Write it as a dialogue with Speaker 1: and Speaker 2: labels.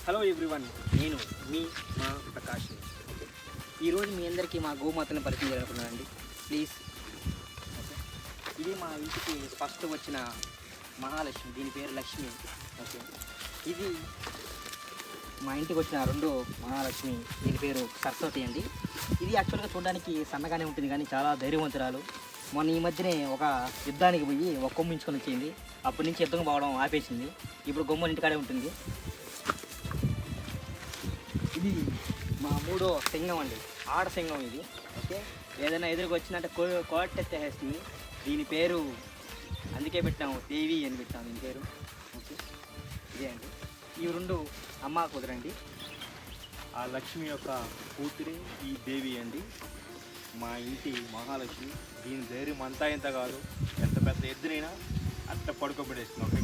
Speaker 1: Hello everyone, నేను మీ మా Prakash. Okay, ఈరోజు మీ అందరికీ మా గోమాతను పరిచయం చేయాలనుకున్నానండి. ప్లీజ్. ఓకే, ఇది మా ఇంటికి ఫస్ట్ వచ్చిన మహాలక్ష్మి, దీని పేరు లక్ష్మి. ఓకే, ఇది మా ఇంటికి వచ్చిన రెండో మహాలక్ష్మి, దీని పేరు సరస్వతి అండి. ఇది యాక్చువల్గా చూడడానికి సన్నగానే ఉంటుంది కానీ చాలా ధైర్యవంతురాలు. మొన్న ఈ మధ్యనే ఒక యుద్ధానికి పోయి ఒక కొమ్మించుకొని వచ్చింది. అప్పటి నుంచి యుద్ధం పోవడం ఆపేసింది. ఇప్పుడు గొమ్మల ఇంటికాడే ఉంటుంది. ఇది మా మూడో సింగం అండి, ఆడ సింగం ఇది. ఓకే, ఏదైనా ఎదురుకు వచ్చిందంటే కోటెత్తేస్తుంది. దీని పేరు అందుకే పెట్టాము, దేవి అని పెట్టాము దీని పేరు. ఓకే, ఇదే అండి. ఈ రెండు అమ్మ కుదరండి.
Speaker 2: ఆ లక్ష్మి యొక్క కూతురి ఈ దేవి అండి, మా ఇంటి మహాలక్ష్మి. దీని ధైర్యం అంతా ఇంత కాదు, ఎంత పెద్ద ఎద్దునైనా అట్ట పడుకోబెడేస్తుంది. ఓకే